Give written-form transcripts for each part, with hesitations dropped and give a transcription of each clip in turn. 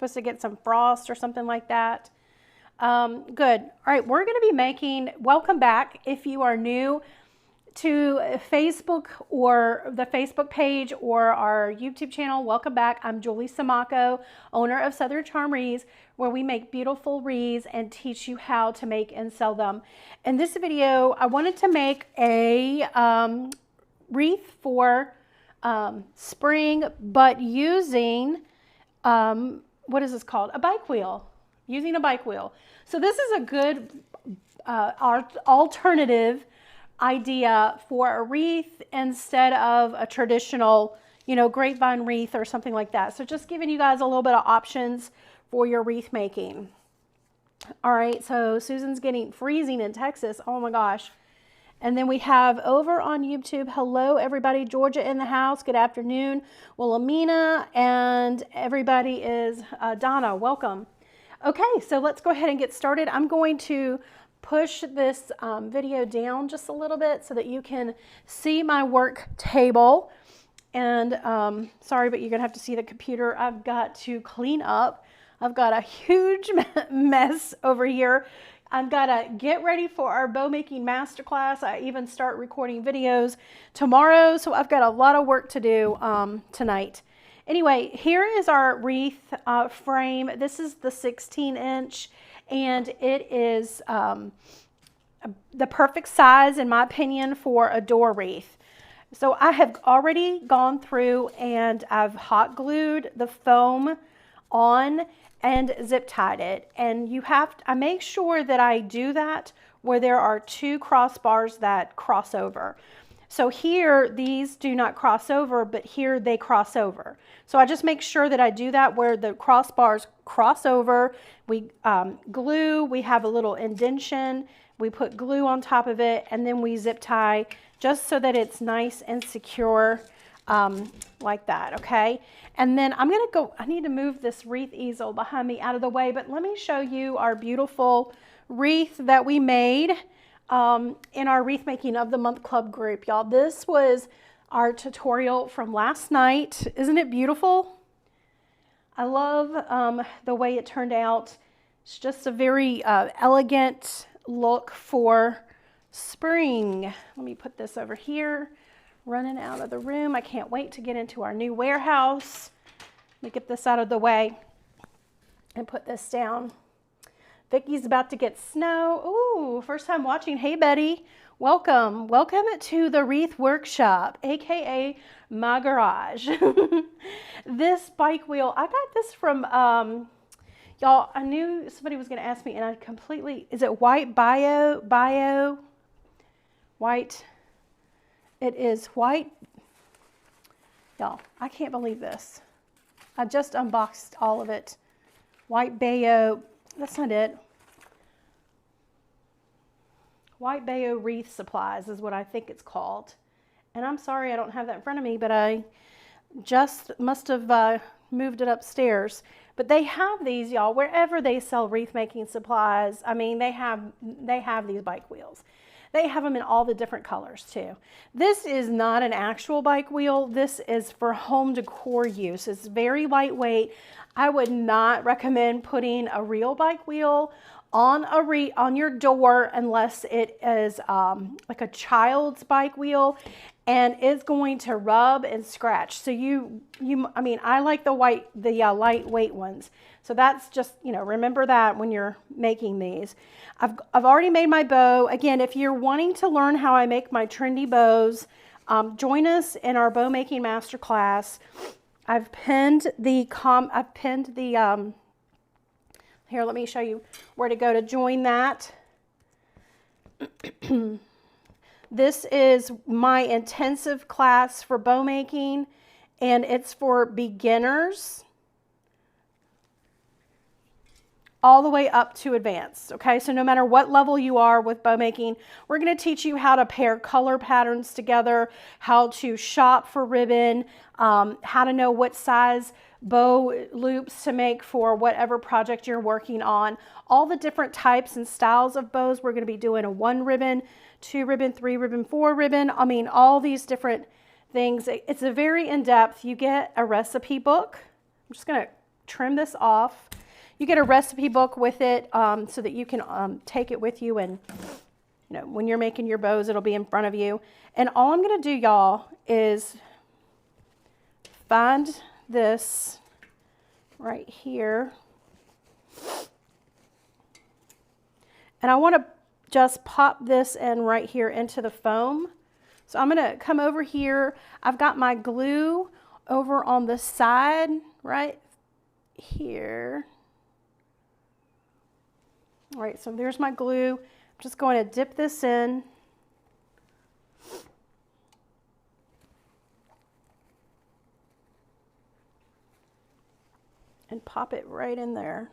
supposed to get some frost or something like that. Good. All right, we're going to be making, welcome back if you are new to Facebook or the Facebook page or our YouTube channel. Welcome back. I'm Julie Samaco, owner of Southern Charm Wreaths, where we make beautiful wreaths and teach you how to make and sell them. In this video, I wanted to make a wreath for spring, but using, what is this called? A bike wheel. Using a bike wheel. So this is a good alternative idea for a wreath instead of a traditional, you know, grapevine wreath or something like that. So just giving you guys a little bit of options for your wreath making. All right, so Susan's getting freezing in Texas. Oh my gosh. And then we have over on YouTube, hello everybody, Georgia in the house, good afternoon. Wilhelmina, and everybody is Donna, welcome. Okay, so let's go ahead and get started. I'm going to push this video down just a little bit so that you can see my work table. And sorry, but you're gonna have to see the computer. I've got to clean up. I've got a huge mess over here. I've got to get ready for our bow making masterclass. I even start recording videos tomorrow, so I've got a lot of work to do tonight. Anyway, here is our wreath frame. This is the 16-inch. And it is the perfect size, in my opinion, for a door wreath. So I have already gone through and I've hot glued the foam on and zip tied it. And you have to, I make sure that I do that where there are two crossbars that cross over. So here, these do not cross over, but here they cross over. So I just make sure that I do that where the crossbars cross over. We glue, we have a little indentation, we put glue on top of it, and then we zip tie just so that it's nice and secure like that, okay? And then I'm gonna go, I need to move this wreath easel behind me out of the way, but let me show you our beautiful wreath that we made in our Wreath Making of the Month Club group, y'all. This was our tutorial from last night. Isn't it beautiful? I love the way it turned out. It's just a very elegant look for spring. Let me put this over here. Running out of the room. I can't wait to get into our new warehouse. Let me get this out of the way and put this down. Vicky's about to get snow. Ooh, first time watching. Hey, Betty. Welcome. Welcome to the Wreath Workshop, aka my garage. This bike wheel, I got this from, y'all, I knew somebody was going to ask me, and I completely, is it white bio? White. It is white. Y'all, I can't believe this. I just unboxed all of it. White bio. That's not it. White Bayo Wreath Supplies is what I think it's called. And I'm sorry I don't have that in front of me, but I just must have moved it upstairs. But they have these, y'all, wherever they sell wreath making supplies. I mean, they have these bike wheels. They have them in all the different colors too. This is not an actual bike wheel. This is for home decor use. It's very lightweight. I would not recommend putting a real bike wheel on your door unless it is like a child's bike wheel, and it's going to rub and scratch. So I mean, I like the lightweight ones. So that's just, you know, remember that when you're making these. I've already made my bow. Again, if you're wanting to learn how I make my trendy bows, join us in our bow making masterclass. I've pinned the here, let me show you where to go to join that. This is my intensive class for bow making, and it's for beginners all the way up to advanced. Okay, so no matter what level you are with bow making, we're going to teach you how to pair color patterns together, how to shop for ribbon, how to know what size bow loops to make for whatever project you're working on, all the different types and styles of bows. We're going to be doing a 1 ribbon, 2 ribbon, 3 ribbon, 4 ribbon. I mean, all these different things. It's a very in-depth. You get a recipe book. I'm just going to trim this off. You get a recipe book with it so that you can take it with you, and you know, when you're making your bows, it'll be in front of you. And all I'm going to do, y'all, is find this right here. And I want to just pop this in right here into the foam. So I'm going to come over here. I've got my glue over on the side right here. All right, so there's my glue. I'm just going to dip this in. And pop it right in there.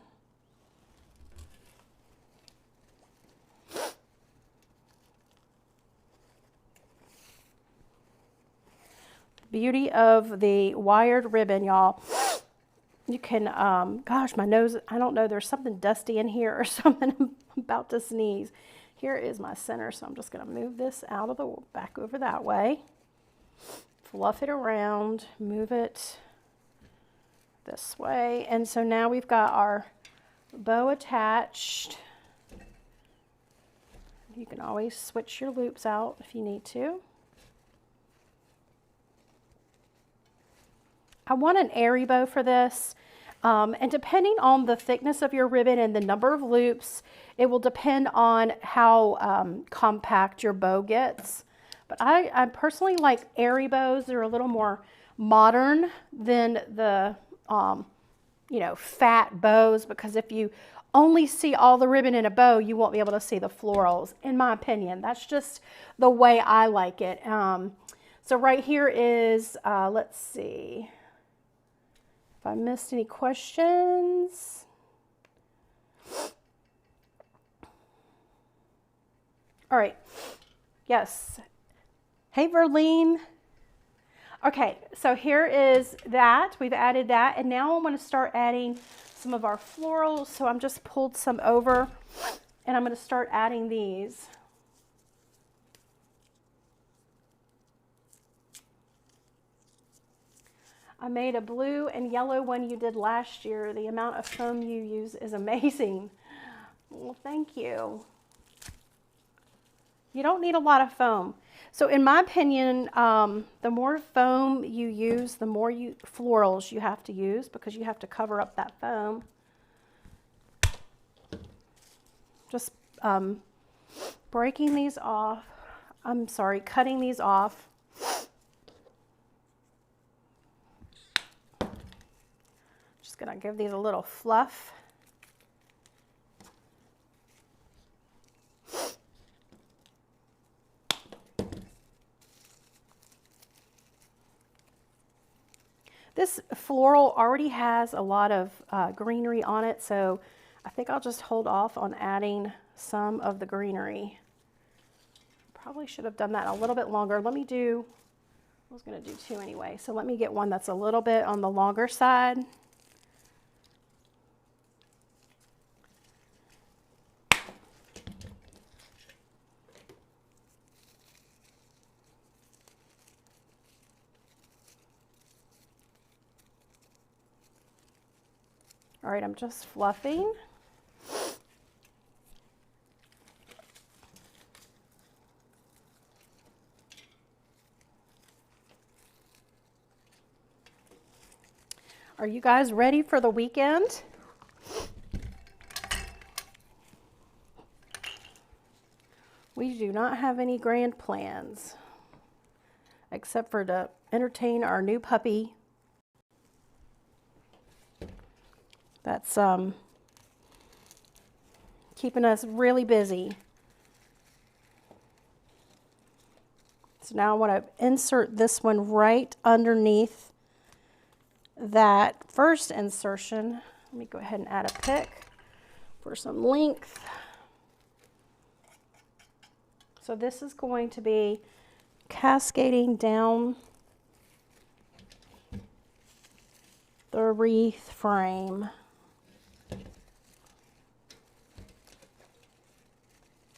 Beauty of the wired ribbon, y'all. You can, gosh, my nose, I don't know, there's something dusty in here or something. I'm about to sneeze. Here is my center, so I'm just going to move this out of the, back over that way. Fluff it around, move it this way. And so now we've got our bow attached. You can always switch your loops out if you need to. I want an airy bow for this, and depending on the thickness of your ribbon and the number of loops, it will depend on how compact your bow gets. But I personally like airy bows. They're a little more modern than the you know, fat bows, because if you only see all the ribbon in a bow, you won't be able to see the florals, in my opinion. That's just the way I like it. So right here is, let's see. If I missed any questions. All right. Yes. Hey, Verlene. Okay, so here is that. We've added that. And now I want to start adding some of our florals. So I'm just pulled some over, and I'm going to start adding these. I made a blue and yellow one you did last year. The amount of foam you use is amazing. Well, thank you. You don't need a lot of foam. So in my opinion, the more foam you use, the more florals you have to use, because you have to cover up that foam. Just breaking these off. I'm sorry, cutting these off. Gonna give these a little fluff. This floral already has a lot of greenery on it, so I think I'll just hold off on adding some of the greenery. Probably should have done that a little bit longer. Let me do, I was gonna do two anyway, so let me get one that's a little bit on the longer side. All right, I'm just fluffing. Are you guys ready for the weekend? We do not have any grand plans, except for to entertain our new puppy. That's keeping us really busy. So now I want to insert this one right underneath that first insertion. Let me go ahead and add a pick for some length. So this is going to be cascading down the wreath frame.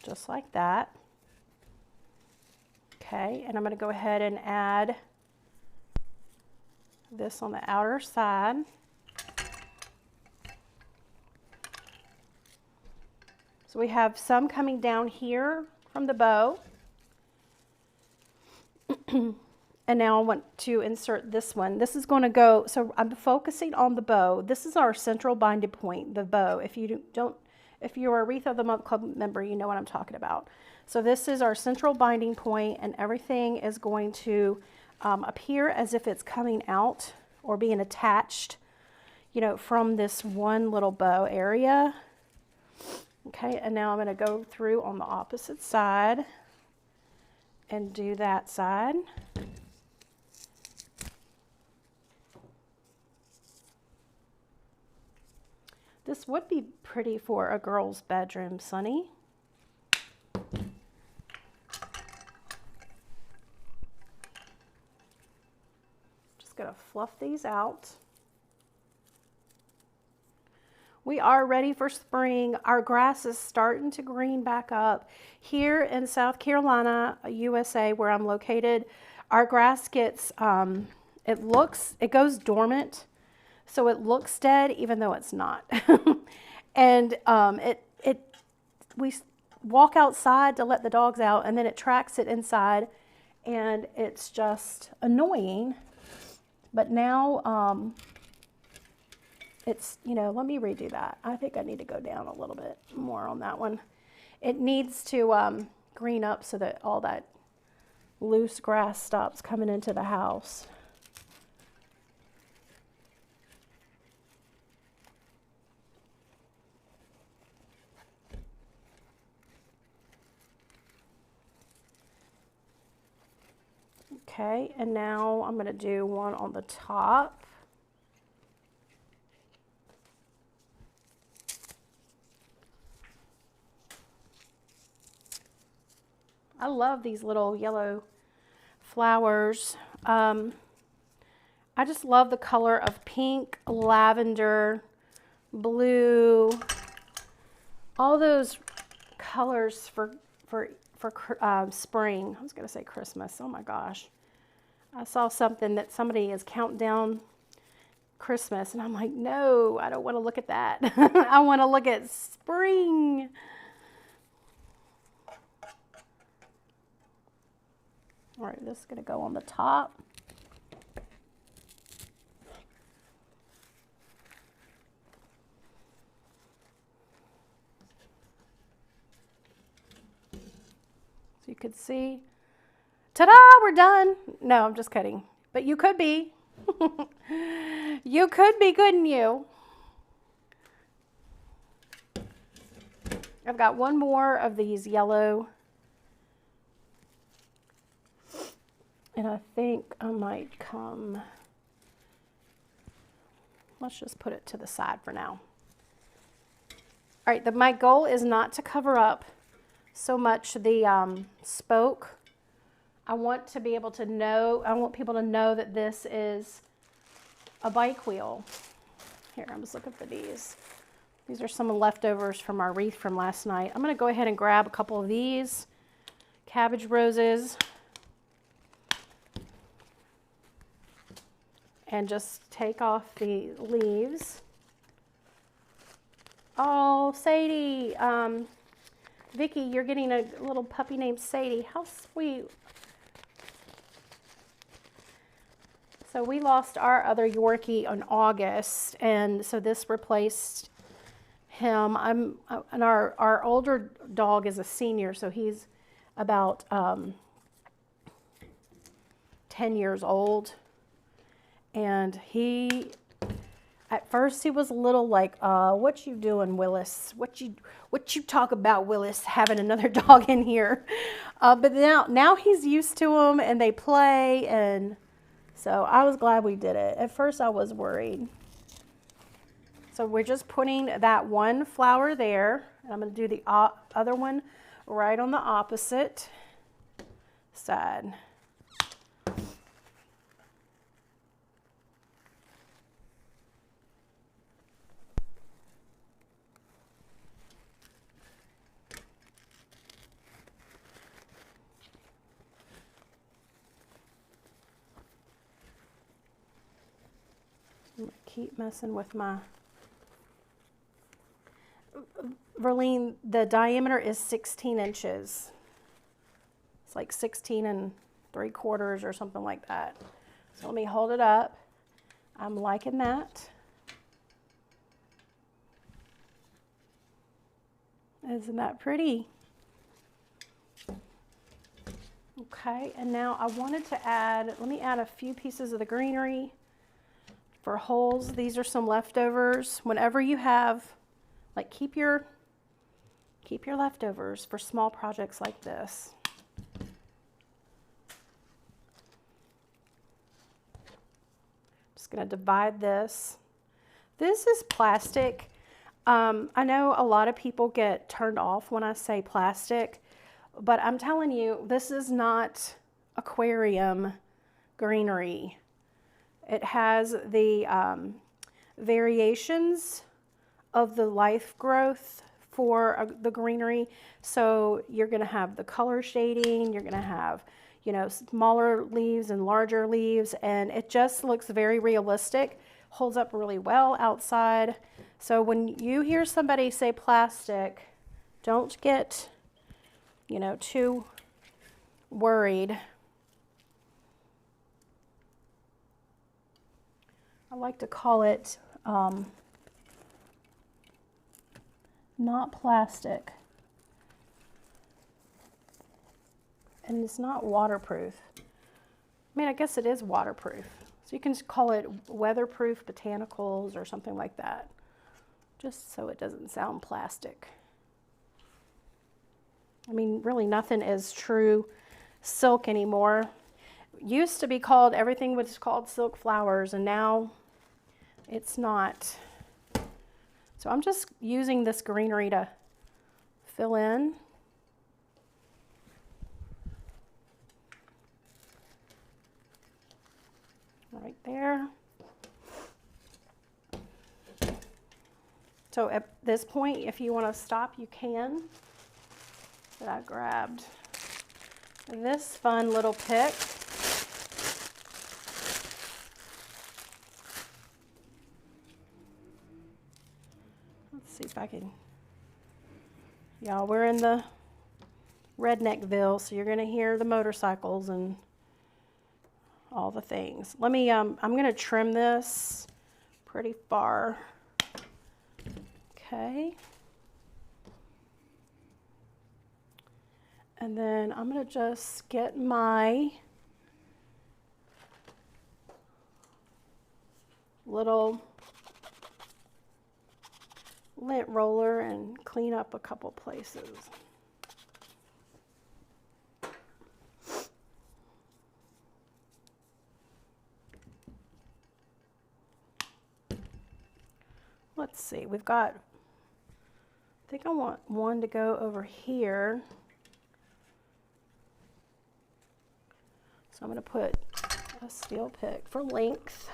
Just like that. Okay, and I'm going to go ahead and add this on the outer side. So we have some coming down here from the bow. And now I want to insert this one. This is going to go, so I'm focusing on the bow. This is our central binding point, the bow. If you're a Wreath of the Month Club member, you know what I'm talking about. So this is our central binding point, and everything is going to appear as if it's coming out or being attached, you know, from this one little bow area. Okay, and now I'm going to go through on the opposite side and do that side. This would be pretty for a girl's bedroom, Sunny. Just gonna fluff these out. We are ready for spring. Our grass is starting to green back up. Here in South Carolina, USA, where I'm located, our grass gets, it goes dormant. So it looks dead, even though it's not. And we walk outside to let the dogs out, and then it tracks it inside, and it's just annoying. But now it's, you know, let me redo that. I think I need to go down a little bit more on that one. It needs to green up so that all that loose grass stops coming into the house. Okay, and now I'm going to do one on the top. I love these little yellow flowers. I just love the color of pink, lavender, blue, all those colors for spring. I was going to say Christmas. Oh my gosh. I saw something that somebody is counting down Christmas, and I'm like, no, I don't want to look at that. I want to look at spring. All right, this is going to go on the top. So you could see. Ta-da, we're done. No, I'm just kidding. But you could be. You could be, couldn't you? I've got one more of these yellow. And I think I might come. Let's just put it to the side for now. All right, my goal is not to cover up so much the spoke. I want to be able to know, I want people to know that this is a bike wheel. Here, I'm just looking for these. These are some leftovers from our wreath from last night. I'm going to go ahead and grab a couple of these cabbage roses and just take off the leaves. Oh, Sadie, Vicky, you're getting a little puppy named Sadie. How sweet. So we lost our other Yorkie in August, and so this replaced him. And our older dog is a senior, so he's about 10 years old. And at first he was a little like, what you doing, Willis? What you talk about, Willis, having another dog in here? But now he's used to them, and they play, and so I was glad we did it. At first I was worried. So we're just putting that one flower there, and I'm going to do the other one right on the opposite side. I'm gonna keep messing with my Verlene, the diameter is 16 inches. It's like 16 and 3/4 or something like that. So let me hold it up. I'm liking that. Isn't that pretty? Okay, and now I wanted to add, let me add a few pieces of the greenery for holes. These are some leftovers. Whenever you have, like, keep your leftovers for small projects like this. Just gonna divide this. This is plastic. I know a lot of people get turned off when I say plastic, but I'm telling you, this is not aquarium greenery. It has the variations of the life growth for the greenery. So you're going to have the color shading, you're going to have, you know, smaller leaves and larger leaves, and it just looks very realistic, holds up really well outside. So when you hear somebody say plastic, don't get, you know, too worried. I like to call it not plastic. And it's not waterproof. I mean, I guess it is waterproof. So you can just call it weatherproof botanicals or something like that, just so it doesn't sound plastic. I mean, really nothing is true silk anymore. Used to be called, everything was called silk flowers, and now it's not. So I'm just using this greenery to fill in. Right there. So at this point, if you want to stop, you can. But I grabbed this fun little pick. Let's see if I can. Y'all, we're in the Redneckville, so you're going to hear the motorcycles and all the things. Let me, I'm going to trim this pretty far. Okay. And then I'm going to just get my little lint roller and clean up a couple places. Let's see, we've got, I think I want one to go over here. So I'm going to put a steel pick for length,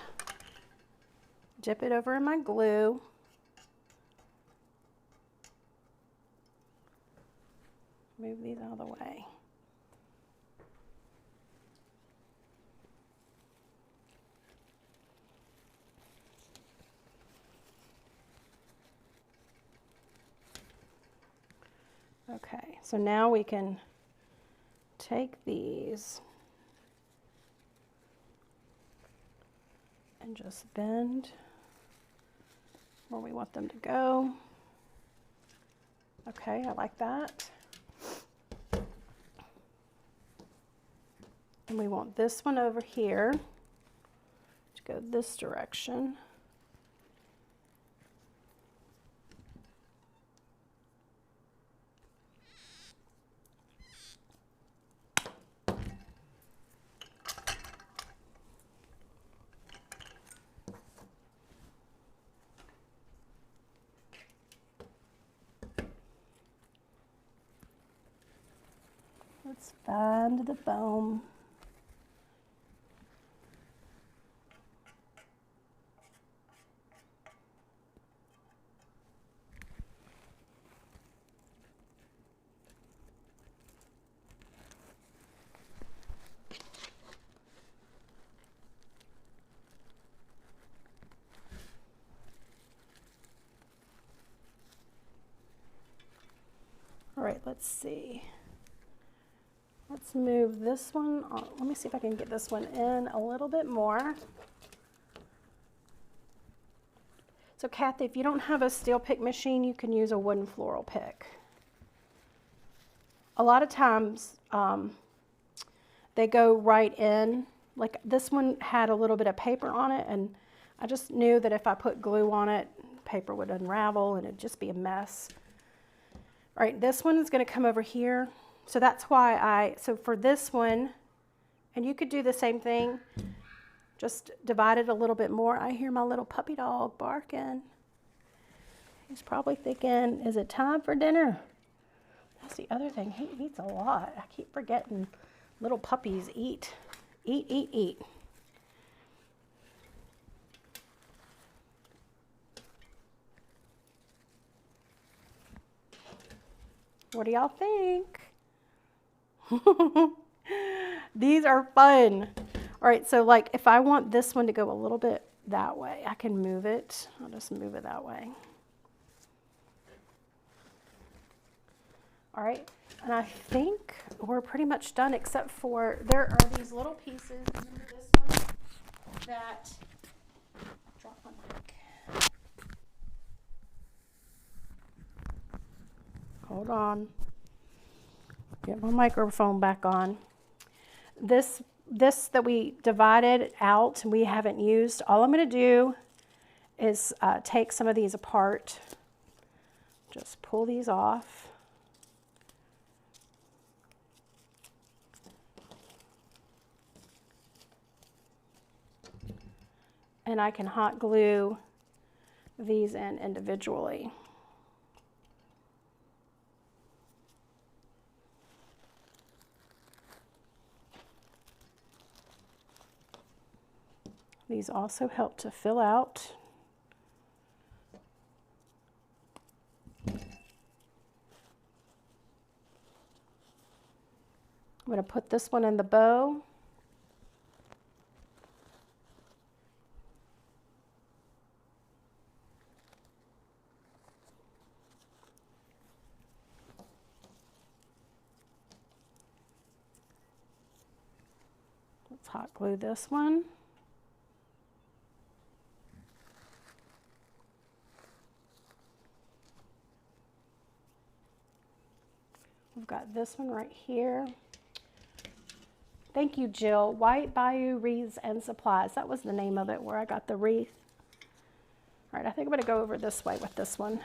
dip it over in my glue. Move these out of the way. Okay, so now we can take these and just bend where we want them to go. Okay, I like that. And we want this one over here to go this direction. Let's find the foam. right, let's see. Let's move this one on. Let me see if I can get this one in a little bit more. So Kathy, if you don't have a steel pick machine, you can use a wooden floral pick. A lot of times they go right in. Like this one had a little bit of paper on it, and I just knew that if I put glue on it, paper would unravel and it'd just be a mess. All right, this one is going to come over here. So that's why so for this one, and you could do the same thing, just divide it a little bit more. I hear my little puppy dog barking. He's probably thinking, is it time for dinner? That's the other thing, he eats a lot. I keep forgetting little puppies eat. Eat, eat, eat. What do y'all think? These are fun. All right, so like if I want this one to go a little bit that way, I can move it. I'll just move it that way. All right, and I think we're pretty much done except for there are these little pieces. Remember this one that, drop my mic. Hold on. Get my microphone back on. This that we divided out and we haven't used, all I'm going to do is take some of these apart. Just pull these off. And I can hot glue these in individually. These also help to fill out. I'm going to put this one in the bow. Let's hot glue this one. We've got this one right here. Thank you, Jill. White Bayou Wreaths and Supplies. That was the name of it, where I got the wreath. All right, I think I'm going to go over this way with this one.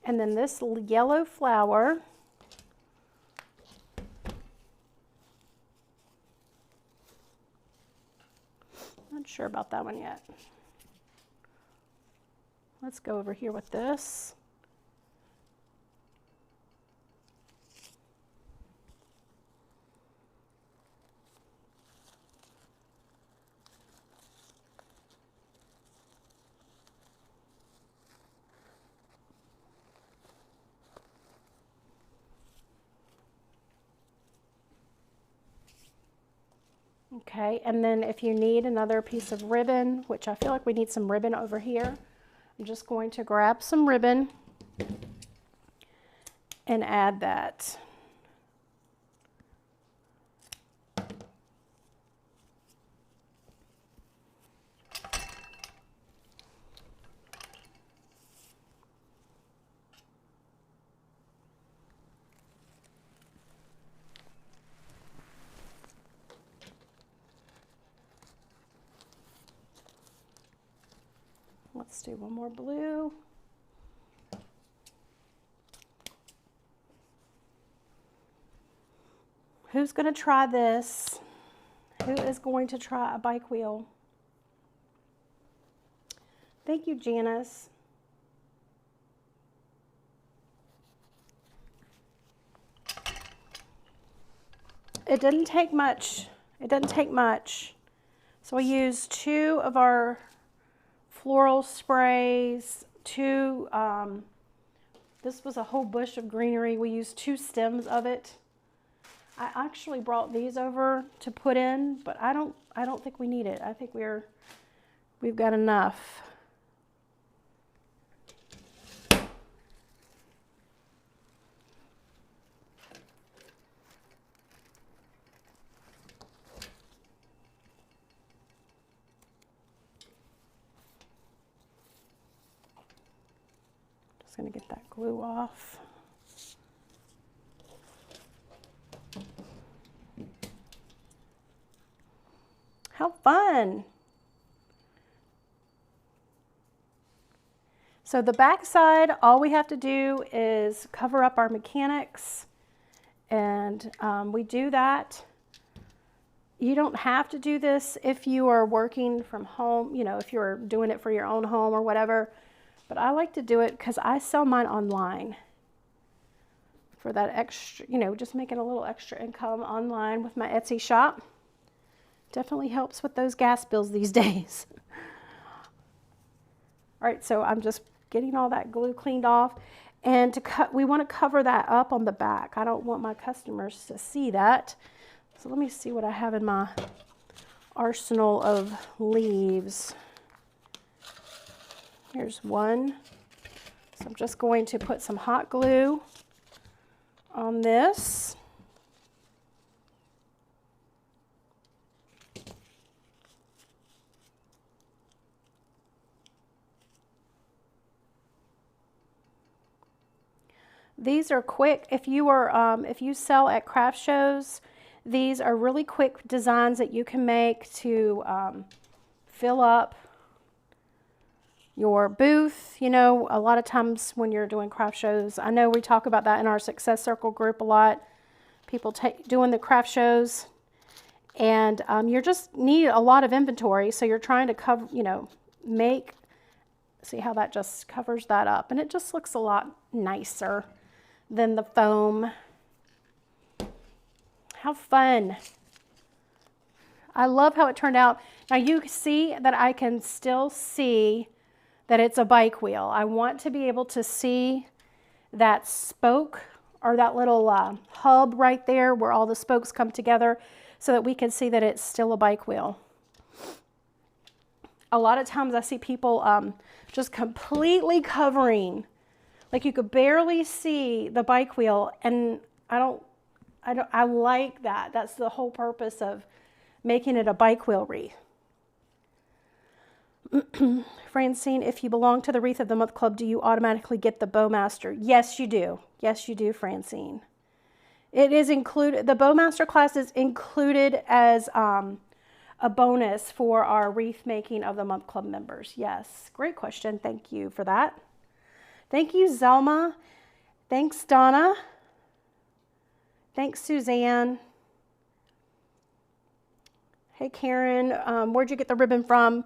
And then this yellow flower, not sure about that one yet. Let's go over here with this. Okay, and then if you need another piece of ribbon, which I feel like we need some ribbon over here, I'm just going to grab some ribbon and add that. Let's do one more blue. Who's going to try this? Who is going to try a bike wheel? Thank you, Janice. It didn't take much. It doesn't take much. So I used 2 of our floral sprays, this was a whole bush of greenery. We used 2 stems of it. I actually brought these over to put in, but I don't think we need it. I think we've got enough. Just going to get that glue off. How fun! So the back side, all we have to do is cover up our mechanics, and we do that. You don't have to do this if you are working from home, you know, if you're doing it for your own home or whatever. But I like to do it because I sell mine online for that extra, you know, just making a little extra income online with my Etsy shop. Definitely helps with those gas bills these days. All right, so I'm just getting all that glue cleaned off. And we want to cover that up on the back. I don't want my customers to see that. So let me see what I have in my arsenal of leaves. Here's one. So I'm just going to put some hot glue on this. These are quick. If you sell at craft shows, these are really quick designs that you can make to fill up your booth. You know, a lot of times when you're doing craft shows, I know we talk about that in our Success Circle group a lot. People doing the craft shows, and you just need a lot of inventory. So you're trying to cover, you know, see how that just covers that up, and it just looks a lot nicer than the foam. How fun. I love how it turned out. Now you see that I can still see that it's a bike wheel. I want to be able to see that spoke or that little hub right there where all the spokes come together so that we can see that it's still a bike wheel. A lot of times I see people just completely covering, like you could barely see the bike wheel, and I like that. That's the whole purpose of making it a bike wheel wreath. Francine, if you belong to the Wreath of the Month Club, do you automatically get the Bowmaster? Yes, you do. Yes, you do, Francine. It is included. The Bowmaster class is included as a bonus for our Wreath Making of the Month Club members. Yes, great question. Thank you for that. Thank you, Zelma. Thanks, Donna. Thanks, Suzanne. Hey, Karen, where'd you get the ribbon from?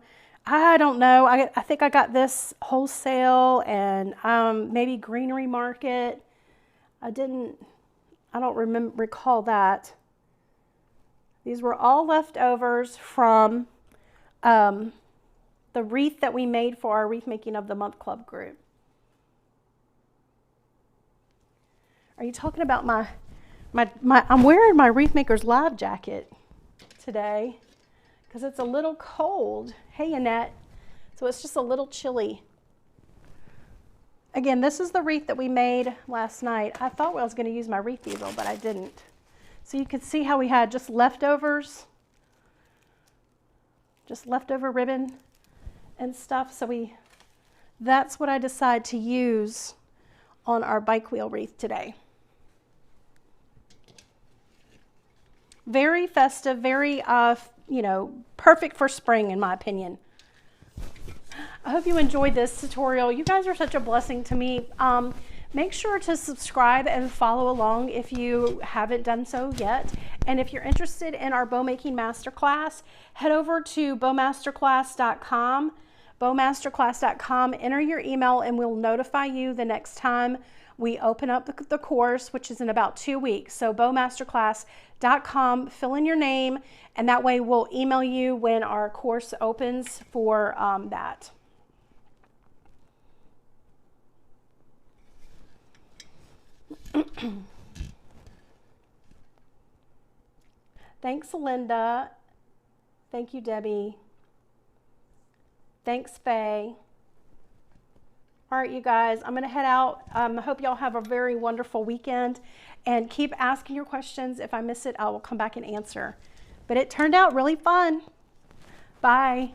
I don't know. I think I got this wholesale and maybe Greenery Market. I don't recall that. These were all leftovers from the wreath that we made for our Wreath Making of the Month Club group. Are you talking about I'm wearing my Wreath Makers Live jacket today because it's a little cold. Hey, Annette. So it's just a little chilly. Again, this is the wreath that we made last night. I thought I was going to use my wreath easel, but I didn't. So you can see how we had just leftovers, just leftover ribbon and stuff. So that's what I decided to use on our bike wheel wreath today. Very festive, very, perfect for spring, in my opinion. I hope you enjoyed this tutorial. You guys are such a blessing to me. Make sure to subscribe and follow along if you haven't done so yet. And if you're interested in our bow making masterclass, head over to bowmasterclass.com. Bowmasterclass.com. Enter your email and we'll notify you the next time we open up the course, which is in about 2 weeks. So bowmasterclass.com, fill in your name, and that way we'll email you when our course opens for that. Thanks, Linda. Thank you, Debbie. Thanks, Faye. All right, you guys, I'm going to head out. I hope y'all have a very wonderful weekend, and keep asking your questions. If I miss it, I will come back and answer. But it turned out really fun. Bye.